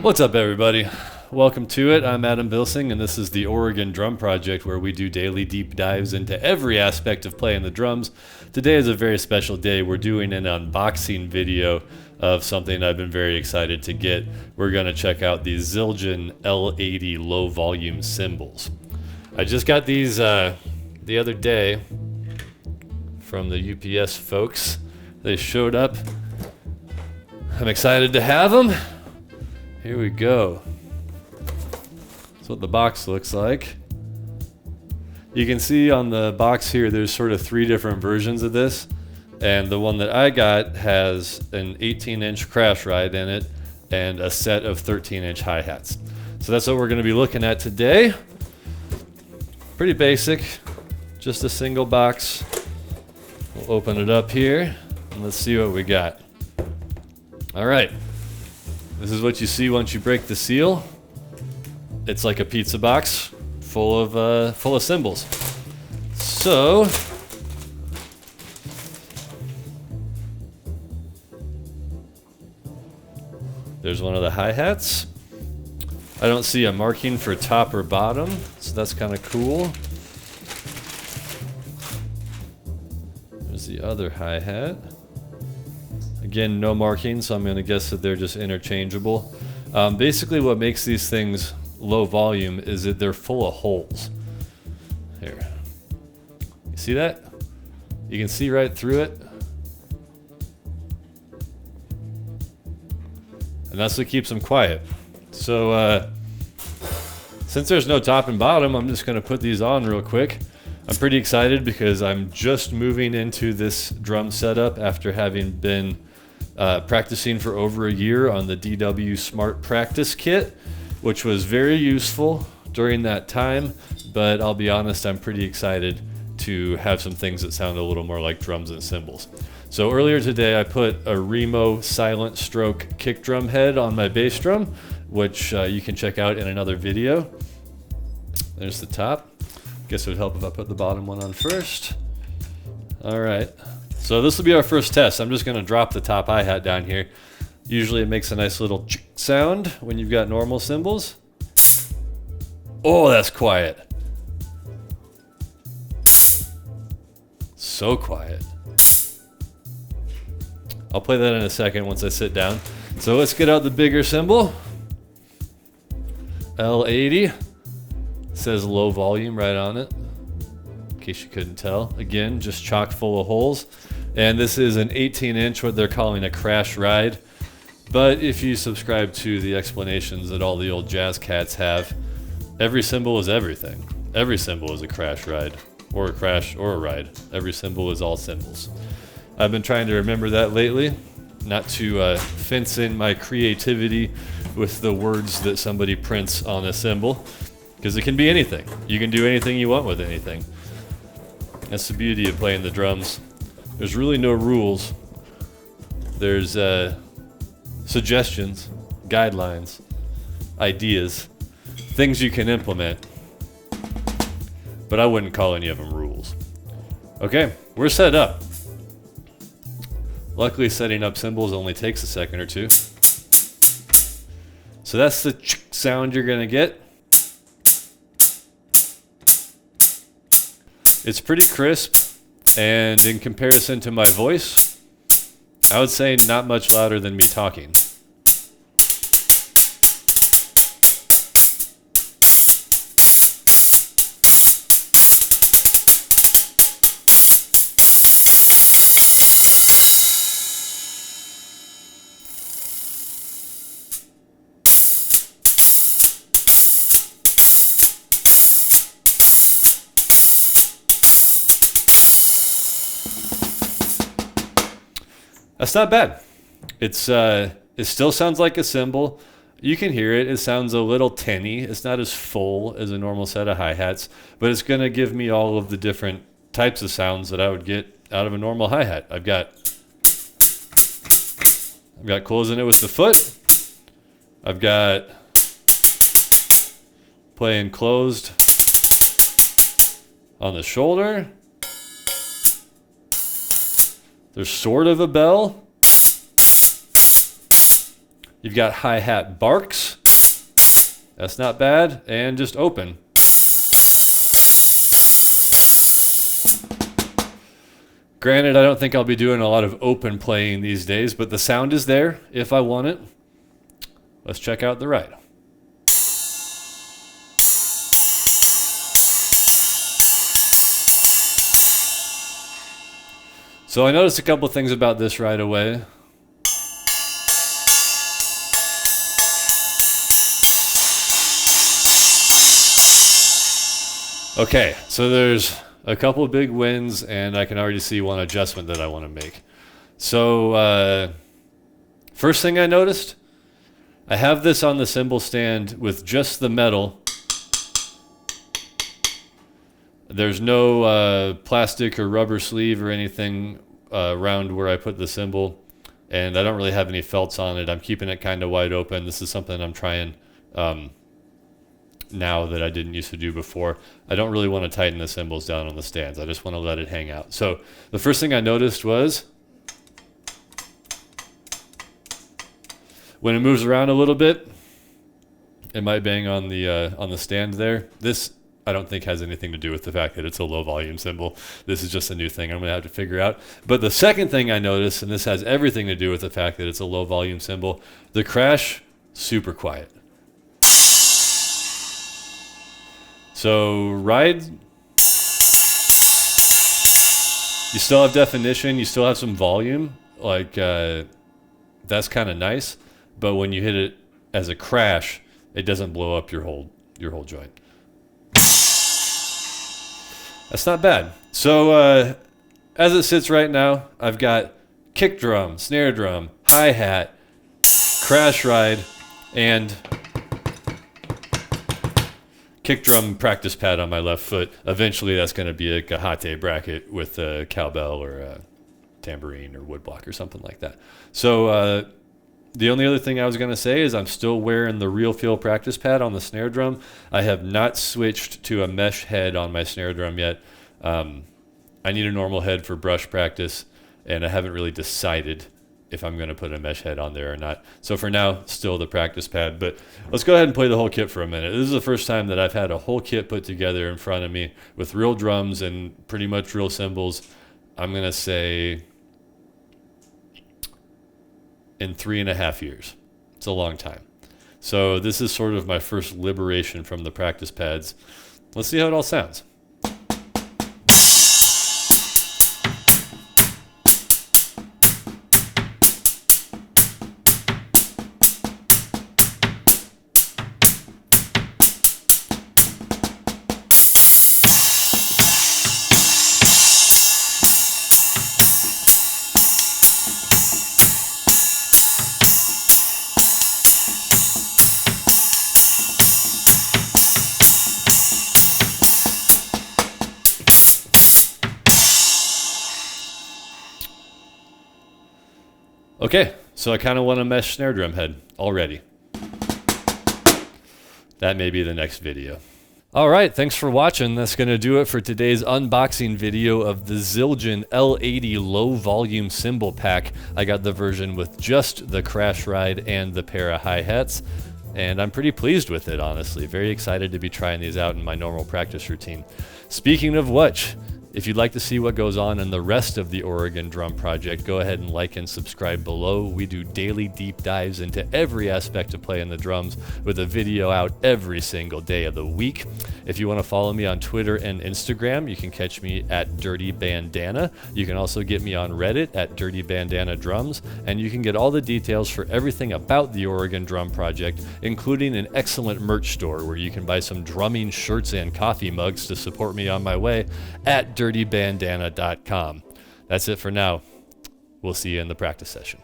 What's up, everybody? Welcome to it. I'm Adam Bilsing, and this is the Oregon Drum Project, where we do daily deep dives into every aspect of playing the drums. Today is a very special day. We're doing an unboxing video of something I've been very excited to get. We're going to check out the Zildjian L80 Low Volume cymbals. I just got these the other day from the UPS folks. They showed up. I'm excited to have them. Here we go. That's what the box looks like. You can see on the box here there's sort of three different versions of this, and the one that I got has an 18-inch crash ride in it and a set of 13-inch hi-hats. So that's what we're going to be looking at today. Pretty basic, just a single box. We'll open it up here and let's see what we got. All right, this is what you see once you break the seal. It's like a pizza box full of cymbals. So there's one of the hi-hats. I don't see a marking for top or bottom, so that's kind of cool. There's the other hi-hat. Again, no marking, so I'm going to guess that they're just interchangeable. Basically, what makes these things low volume is that they're full of holes. Here. You see that? You can see right through it. And that's what keeps them quiet. So, since there's no top and bottom, I'm just going to put these on real quick. I'm pretty excited because I'm just moving into this drum setup after having been practicing for over a year on the DW Smart Practice Kit, which was very useful during that time, but I'll be honest, I'm pretty excited to have some things that sound a little more like drums and cymbals. So earlier today I put a Remo silent stroke kick drum head on my bass drum, which you can check out in another video. There's the top. Guess it would help if I put the bottom one on first. All right, so this will be our first test. I'm just gonna drop the top hi-hat down here. Usually it makes a nice little sound when you've got normal cymbals. Oh, that's quiet. So quiet. I'll play that in a second once I sit down. So let's get out the bigger cymbal. L80. It says low volume right on it, in case you couldn't tell. Again, just chock full of holes. And this is an 18-inch, what they're calling a crash ride. But if you subscribe to the explanations that all the old jazz cats have, every cymbal is everything. Every cymbal is a crash ride, or a crash, or a ride. Every cymbal is all cymbals. I've been trying to remember that lately, not to fence in my creativity with the words that somebody prints on a cymbal, because it can be anything. You can do anything you want with anything. That's the beauty of playing the drums. There's really no rules. There's suggestions, guidelines, ideas, things you can implement, but I wouldn't call any of them rules. Okay, we're set up. Luckily, setting up cymbals only takes a second or two. So that's the sound you're gonna get. It's pretty crisp, and in comparison to my voice, I would say not much louder than me talking. That's not bad. It still sounds like a cymbal. You can hear it. It sounds a little tinny. It's not as full as a normal set of hi-hats, but it's going to give me all of the different types of sounds that I would get out of a normal hi-hat. I've got closing it with the foot. I've got playing closed on the shoulder. There's sort of a bell. You've got hi-hat barks. That's not bad. And just open. Granted, I don't think I'll be doing a lot of open playing these days, but the sound is there if I want it. Let's check out the ride. So I noticed a couple things about this right away. Okay, so there's a couple of big wins, and I can already see one adjustment that I want to make. So, first thing I noticed, I have this on the cymbal stand with just the metal. There's no plastic or rubber sleeve or anything around where I put the cymbal, and I don't really have any felts on it. I'm keeping it kind of wide open. This is something I'm trying now that I didn't used to do before. I don't really want to tighten the cymbals down on the stands. I just want to let it hang out. So the first thing I noticed was when it moves around a little bit, it might bang on the stand there. This I don't think has anything to do with the fact that it's a low volume cymbal. This is just a new thing I'm going to have to figure out. But the second thing I noticed, and this has everything to do with the fact that it's a low volume cymbal, the crash, super quiet. So ride, you still have definition, you still have some volume, like that's kind of nice, but when you hit it as a crash, it doesn't blow up your whole joint. That's not bad. So as it sits right now, I've got kick drum, snare drum, hi-hat, crash ride, and kick drum practice pad on my left foot. Eventually that's going to be a cajate bracket with a cowbell or a tambourine or woodblock or something like that. So the only other thing I was going to say is I'm still wearing the Real Feel practice pad on the snare drum. I have not switched to a mesh head on my snare drum yet. I need a normal head for brush practice, and I haven't really decided if I'm going to put a mesh head on there or not. So for now, still the practice pad. But let's go ahead and play the whole kit for a minute. This is the first time that I've had a whole kit put together in front of me with real drums and pretty much real cymbals. I'm going to say in 3.5 years. It's a long time. So this is sort of my first liberation from the practice pads. Let's see how it all sounds. Okay, so I kind of want a mesh snare drum head already. That may be the next video. All right, thanks for watching. That's going to do it for today's unboxing video of the Zildjian L80 Low Volume cymbal pack. I got the version with just the crash ride and the pair of hi-hats, and I'm pretty pleased with it, honestly. Very excited to be trying these out in my normal practice routine. Speaking of which, if you'd like to see what goes on in the rest of the Oregon Drum Project, go ahead and like and subscribe below. We do daily deep dives into every aspect of playing the drums with a video out every single day of the week. If you want to follow me on Twitter and Instagram, you can catch me at Dirty Bandana. You can also get me on Reddit at Dirty Bandana Drums, and you can get all the details for everything about the Oregon Drum Project, including an excellent merch store where you can buy some drumming shirts and coffee mugs to support me on my way at dirtybandana.com. That's it for now. We'll see you in the practice session.